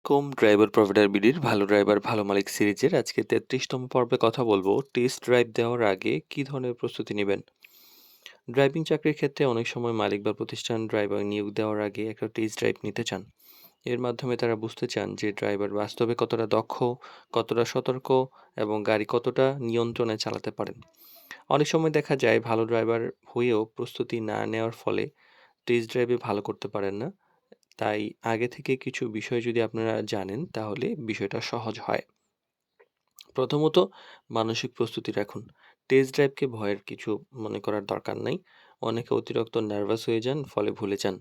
আলাইকুম। ড্রাইভার প্রভিডার বিডির ভালো ড্রাইভার ভালো মালিক সিরিজের আজকে ৩৩তম পর্বে কথা বলবো টেস্ট ড্রাইভ দেওয়ার আগে কি ধরনের প্রস্তুতি নেবেন। ড্রাইভিং চাকরির ক্ষেত্রে অনেক সময় মালিক বা প্রতিষ্ঠান ড্রাইভার নিয়োগ দেওয়ার আগে একটা টেস্ট ড্রাইভ নিতে চান। এর মাধ্যমে তারা বুঝতে চান যে ড্রাইভার বাস্তবে কতটা দক্ষ, কতটা সতর্ক এবং গাড়ি কতটা নিয়ন্ত্রণে চালাতে পারেন। অনেক সময় দেখা যায় ভালো ড্রাইভার হয়েও প্রস্তুতি না নেওয়ার ফলে টেস্ট ড্রাইভে ভালো করতে পারেন না। তাই আগে থেকে কিছু বিষয় যদি আপনারা জানেন তাহলে বিষয়টা সহজ হয়। প্রথমত মানসিক প্রস্তুতি রাখুন। টেস্ট ড্রাইভকে ভয়ের কিছু মনে করার দরকার নাই। অনেকে অতিরিক্ত নার্ভাস হয়ে যান, ফলে ভুলে যান।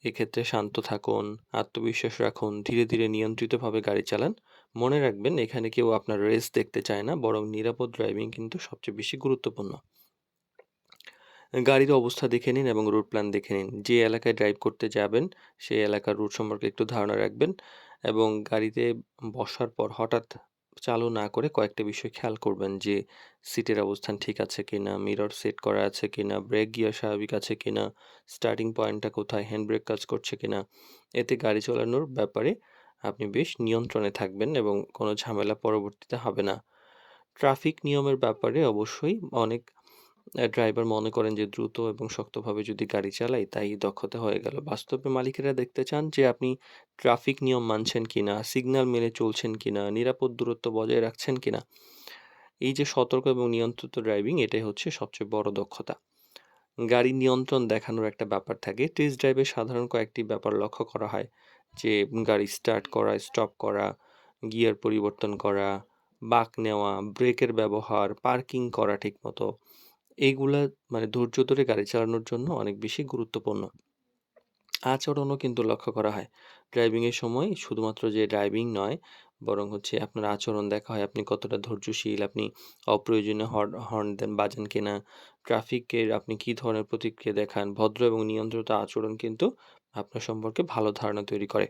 এক্ষেত্রে শান্ত থাকুন, আত্মবিশ্বাস রাখুন, ধীরে ধীরে নিয়ন্ত্রিতভাবে গাড়ি চালান। মনে রাখবেন এখানে কেউ আপনার রেস দেখতে চায় না, বরং নিরাপদ ড্রাইভিং কিন্তু সবচেয়ে বেশি গুরুত্বপূর্ণ। গাড়ির অবস্থা দেখে নিন এবং রুট প্ল্যান দেখে নিন। যে এলাকায় ড্রাইভ করতে যাবেন, সেই এলাকার রুট সম্পর্কে একটু ধারণা রাখবেন এবং গাড়িতে বসার পর হঠাৎ চালু না করে কয়েকটা বিষয় খেয়াল করবেন যে, সিটের অবস্থান ঠিক আছে কিনা, মিরর সেট করা আছে কিনা, ব্রেক গিয়ার স্বাভাবিক আছে কিনা, স্টার্টিং পয়েন্টটা কোথায়, হ্যান্ড ব্রেক কাজ করছে কিনা। এতে গাড়ি চালানোর ব্যাপারে আপনি বেশ নিয়ন্ত্রণে থাকবেন এবং কোনো ঝামেলা পরবর্তীতে হবে না। ট্রাফিক নিয়মের ব্যাপারে অবশ্যই অনেক ড্রাইভার মনে করেন যে দ্রুত এবং শক্তভাবে যদি গাড়ি চালাই তাই দক্ষতা হয়ে গেল। বাস্তবে মালিকেরা দেখতে চান যে আপনি ট্রাফিক নিয়ম মানছেন কিনা, সিগন্যাল মেনে চলছেন কিনা, নিরাপদ দূরত্ব বজায় রাখছেন কিনা। এই যে সতর্ক এবং নিয়ন্ত্রিত ড্রাইভিং, এটাই হচ্ছে সবচেয়ে বড় দক্ষতা। গাড়ি নিয়ন্ত্রণ দেখানোর একটা ব্যাপার থাকে। টেস্ট ড্রাইভে সাধারণ কয়েকটি ব্যাপার লক্ষ্য করা হয় যে, গাড়ি স্টার্ট করা, স্টপ করা, গিয়ার পরিবর্তন করা, বাঁক নেওয়া, ব্রেকের ব্যবহার, পার্কিং করা ঠিকমতো। এইগুলা মানে ধৈর্য ধরে গাড়ি চালানোর জন্য অনেক বেশি গুরুত্বপূর্ণ। আচরণও কিন্তু লক্ষ্য করা হয়। ড্রাইভিংয়ের সময় শুধুমাত্র যে ড্রাইভিং নয়, বরং হচ্ছে আপনার আচরণ দেখা হয়। আপনি কতটা ধৈর্যশীল, আপনি অপ্রয়োজনীয় হর্ন দেন বাজান কিনা, ট্রাফিকের আপনি কী ধরনের প্রতিক্রিয়া দেখান। ভদ্র এবং নিয়ন্ত্রিত আচরণ কিন্তু আপনার সম্পর্কে ভালো ধারণা তৈরি করে।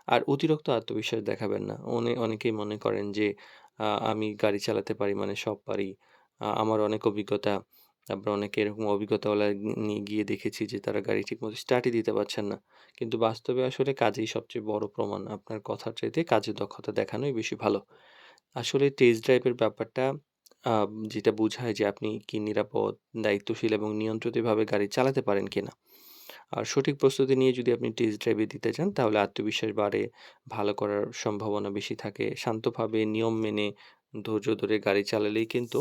আর অতিরিক্ত আত্মবিশ্বাস দেখাবেন না। অনেকেই মনে করেন যে আমি গাড়ি চালাতে পারি মানে সব পারি। আমার অনেক অভিজ্ঞতা। তারপর অনেকে এরকম অভিজ্ঞতাওয়ালা নিয়ে গিয়ে দেখেছি যে তারা গাড়ি ঠিকমতো স্টার্টই দিতে পারছেন না। কিন্তু বাস্তবে আসলে কাজেই সবচেয়ে বড় প্রমাণ। আপনার কথার চাইতে কাজে দক্ষতা দেখানোই বেশি ভালো। আসলে টেস্ট ড্রাইভের ব্যাপারটা আ যেটা বুঝায় যে আপনি কি নিরাপদ, দায়িত্বশীল এবং নিয়ন্ত্রিতভাবে গাড়ি চালাতে পারেন কিনা। আর সঠিক প্রস্তুতি নিয়ে যদি আপনি টেস্ট ড্রাইভে দিতে চান তাহলে আত্মবিশ্বাস বাড়ে, ভালো করার সম্ভাবনা বেশি থাকে। শান্তভাবে নিয়ম মেনে ধৈর্য ধরে গাড়ি চালালেই কিন্তু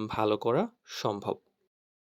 ভালো করা সম্ভব।